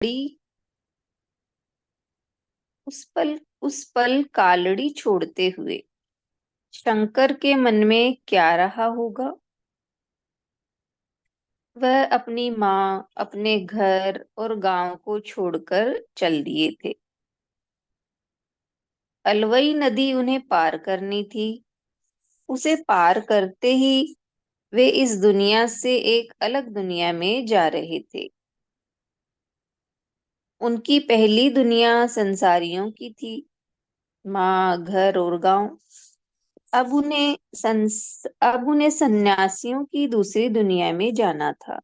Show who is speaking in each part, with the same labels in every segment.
Speaker 1: कालड़ी उस पल कालड़ी छोड़ते हुए शंकर के मन में क्या रहा होगा। वह अपनी माँ, अपने घर और गांव को छोड़कर चल दिए थे। अलवई नदी उन्हें पार करनी थी। उसे पार करते ही वे इस दुनिया से एक अलग दुनिया में जा रहे थे। उनकी पहली दुनिया संसारियों की थी, माँ, घर और गांव। अब उन्हें सन्यासियों की दूसरी दुनिया में जाना था।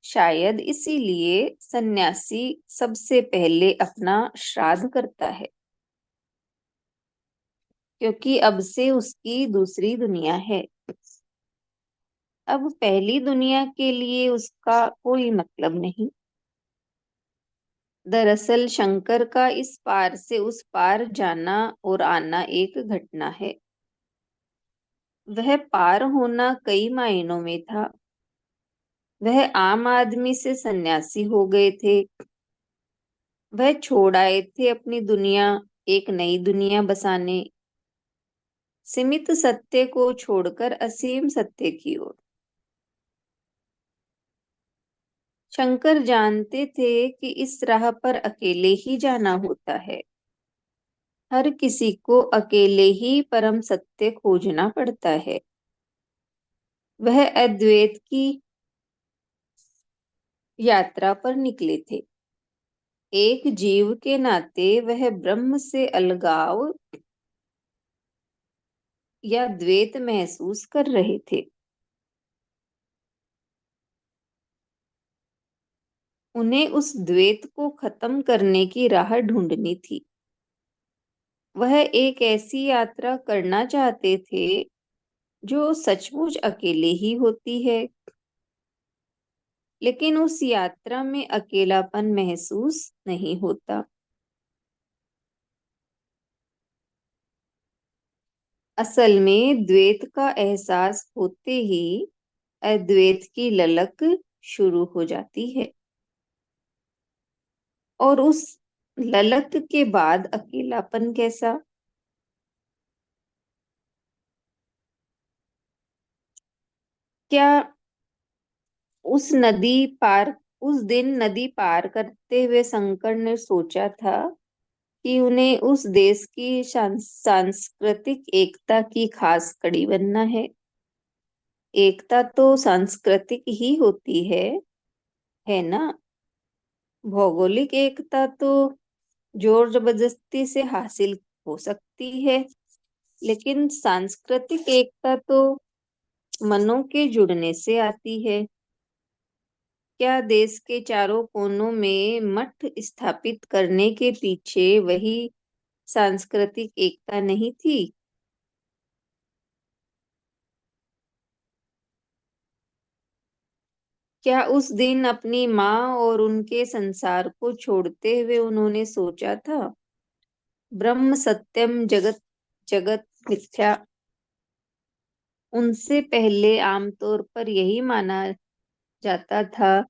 Speaker 1: शायद इसीलिए सन्यासी सबसे पहले अपना श्राद्ध करता है, क्योंकि अब से उसकी दूसरी दुनिया है। अब पहली दुनिया के लिए उसका कोई मतलब नहीं। दरअसल शंकर का इस पार से उस पार जाना और आना एक घटना है। वह पार होना कई मायनों में था। वह आम आदमी से सन्यासी हो गए थे। वह छोड़ आए थे अपनी दुनिया, एक नई दुनिया बसाने, सीमित सत्य को छोड़कर असीम सत्य की ओर। शंकर जानते थे कि इस राह पर अकेले ही जाना होता है। हर किसी को अकेले ही परम सत्य खोजना पड़ता है। वह अद्वैत की यात्रा पर निकले थे। एक जीव के नाते वह ब्रह्म से अलगाव या द्वैत महसूस कर रहे थे। उन्हें उस द्वैत को खत्म करने की राह ढूंढनी थी। वह एक ऐसी यात्रा करना चाहते थे जो सचमुच अकेले ही होती है, लेकिन उस यात्रा में अकेलापन महसूस नहीं होता। असल में द्वैत का एहसास होते ही अद्वैत की ललक शुरू हो जाती है, और उस ललक के बाद अकेलापन कैसा। क्या उस नदी पार उस दिन नदी पार करते हुए शंकर ने सोचा था कि उन्हें उस देश की सांस्कृतिक एकता की खास कड़ी बनना है। एकता तो सांस्कृतिक ही होती है ना। भौगोलिक एकता तो जोर जबरदस्ती से हासिल हो सकती है, लेकिन सांस्कृतिक एकता तो मनों के जुड़ने से आती है। क्या देश के चारों कोनों में मठ स्थापित करने के पीछे वही सांस्कृतिक एकता नहीं थी? क्या उस दिन अपनी माँ और उनके संसार को छोड़ते हुए उन्होंने सोचा था, ब्रह्म सत्यम जगत जगत मिथ्या। उनसे पहले आमतौर पर यही माना जाता था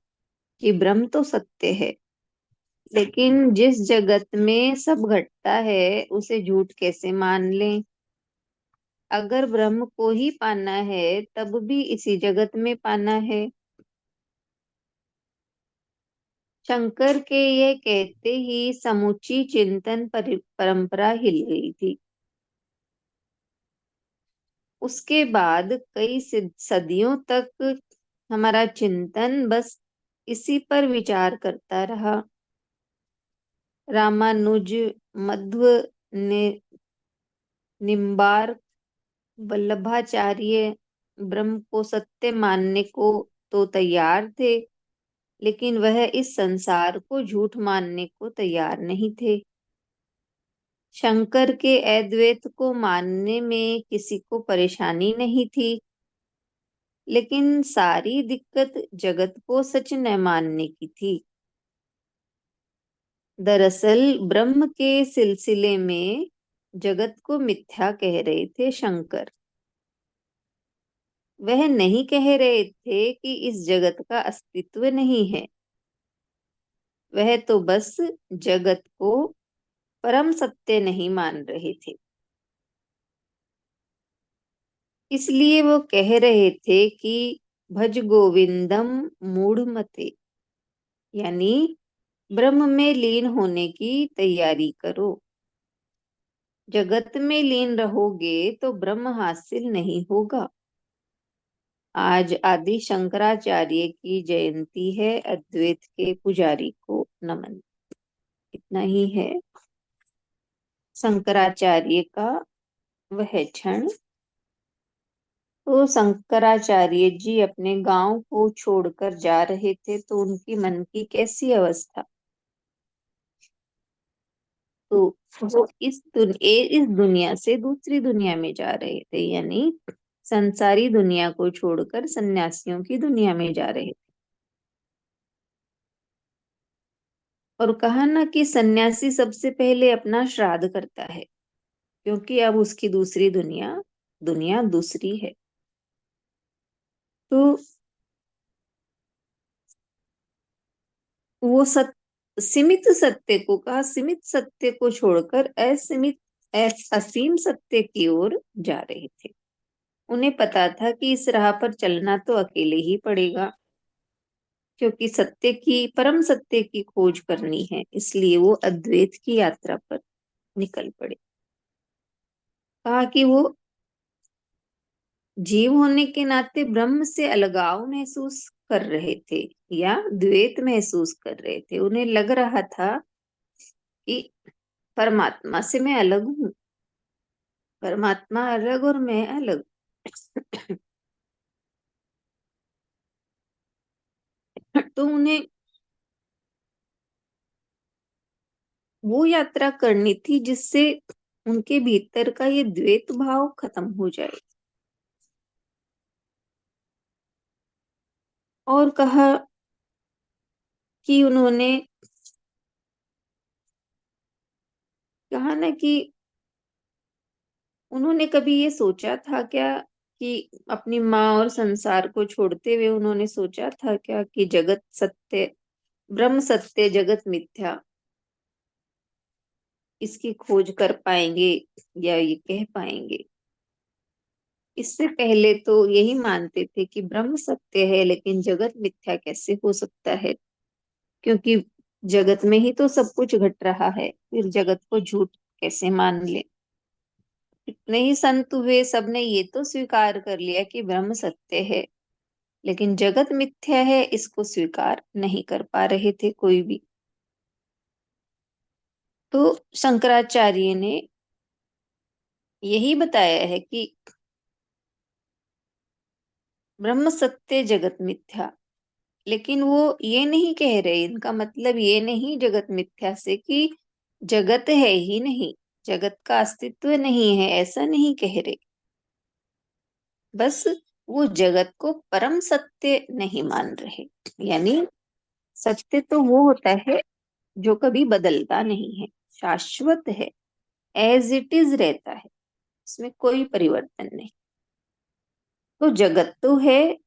Speaker 1: कि ब्रह्म तो सत्य है, लेकिन जिस जगत में सब घटता है उसे झूठ कैसे मान लें। अगर ब्रह्म को ही पाना है तब भी इसी जगत में पाना है। शंकर के यह कहते ही समूची चिंतन परंपरा हिल गई थी। उसके बाद कई सदियों तक हमारा चिंतन बस इसी पर विचार करता रहा। रामानुज, मध्व, ने निम्बार्क, वल्लभाचार्य ब्रह्म को सत्य मानने को तो तैयार थे, लेकिन वह इस संसार को झूठ मानने को तैयार नहीं थे। शंकर के अद्वैत को मानने में किसी को परेशानी नहीं थी, लेकिन सारी दिक्कत जगत को सच न मानने की थी। दरअसल ब्रह्म के सिलसिले में जगत को मिथ्या कह रहे थे शंकर। वह नहीं कह रहे थे कि इस जगत का अस्तित्व नहीं है। वह तो बस जगत को परम सत्य नहीं मान रहे थे, इसलिए वो कह रहे थे कि भज गोविंदम मूढ़मते, यानी ब्रह्म में लीन होने की तैयारी करो। जगत में लीन रहोगे तो ब्रह्म हासिल नहीं होगा। आज आदि शंकराचार्य की जयंती है। अद्वैत के पुजारी को नमन। इतना ही है शंकराचार्य का वह क्षण। तो शंकराचार्य जी अपने गांव को छोड़कर जा रहे थे, तो उनकी मन की कैसी अवस्था। तो वो इस दुनिया से दूसरी दुनिया में जा रहे थे, यानी संसारी दुनिया को छोड़कर सन्यासियों की दुनिया में जा रहे थे। और कहा ना कि सन्यासी सबसे पहले अपना श्राद्ध करता है, क्योंकि अब उसकी दूसरी दुनिया दूसरी है। तो वो सीमित सत्य को कहा, सीमित सत्य को छोड़कर असीम सत्य की ओर जा रहे थे। उन्हें पता था कि इस राह पर चलना तो अकेले ही पड़ेगा, क्योंकि परम सत्य की खोज करनी है। इसलिए वो अद्वैत की यात्रा पर निकल पड़े। कहा कि वो जीव होने के नाते ब्रह्म से अलगाव महसूस कर रहे थे, या द्वैत महसूस कर रहे थे। उन्हें लग रहा था कि परमात्मा से मैं अलग हूँ, परमात्मा अलग और मैं अलग। तो उन्हें वो यात्रा करनी थी जिससे उनके भीतर का ये द्वैत भाव खत्म हो जाए। और कहा कि कहा ना कि उन्होंने कभी ये सोचा था क्या कि अपनी माँ और संसार को छोड़ते हुए उन्होंने सोचा था क्या कि जगत सत्य, ब्रह्म सत्य, जगत मिथ्या, इसकी खोज कर पाएंगे या ये कह पाएंगे। इससे पहले तो यही मानते थे कि ब्रह्म सत्य है, लेकिन जगत मिथ्या कैसे हो सकता है, क्योंकि जगत में ही तो सब कुछ घट रहा है, फिर जगत को झूठ कैसे मान ले। इतने ही संत हुए, सबने ये तो स्वीकार कर लिया कि ब्रह्म सत्य है, लेकिन जगत मिथ्या है, इसको स्वीकार नहीं कर पा रहे थे कोई भी। तो शंकराचार्य ने यही बताया है कि ब्रह्म सत्य, जगत मिथ्या। लेकिन वो ये नहीं कह रहे, इनका मतलब ये नहीं जगत मिथ्या से कि जगत है ही नहीं, जगत का अस्तित्व नहीं है, ऐसा नहीं कह रहे। बस वो जगत को परम सत्य नहीं मान रहे। यानी सत्य तो वो होता है जो कभी बदलता नहीं है, शाश्वत है, एज इट इज रहता है, इसमें कोई परिवर्तन नहीं। तो जगत तो है,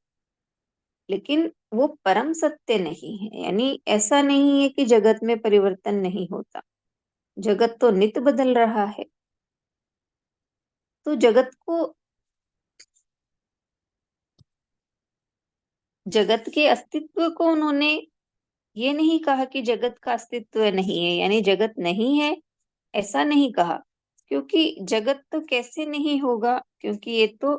Speaker 1: लेकिन वो परम सत्य नहीं है। यानी ऐसा नहीं है कि जगत में परिवर्तन नहीं होता, जगत तो नित्य बदल रहा है। तो जगत के अस्तित्व को उन्होंने ये नहीं कहा कि जगत का अस्तित्व नहीं है, यानी जगत नहीं है, ऐसा नहीं कहा। क्योंकि जगत तो कैसे नहीं होगा, क्योंकि ये तो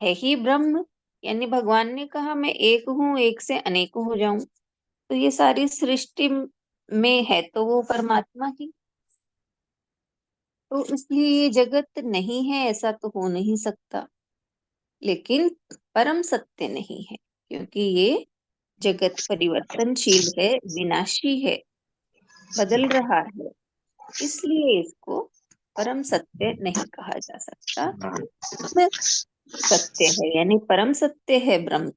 Speaker 1: है ही ब्रह्म। यानी भगवान ने कहा मैं एक हूं, एक से अनेक हो जाऊं। तो ये सारी सृष्टि में है तो वो परमात्मा ही। तो इसलिए ये जगत नहीं है, ऐसा तो हो नहीं सकता। लेकिन परम सत्य नहीं है, क्योंकि ये जगत परिवर्तनशील है, विनाशी है, बदल रहा है। इसलिए इसको परम सत्य नहीं कहा जा सकता। शुद्ध सत्य है, यानी परम सत्य है ब्रह्म।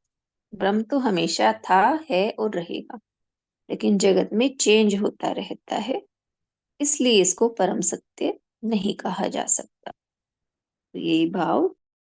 Speaker 1: ब्रह्म तो हमेशा था, है और रहेगा, लेकिन जगत में चेंज होता रहता है, इसलिए इसको परम सत्य नहीं कहा जा सकता। तो यही भाव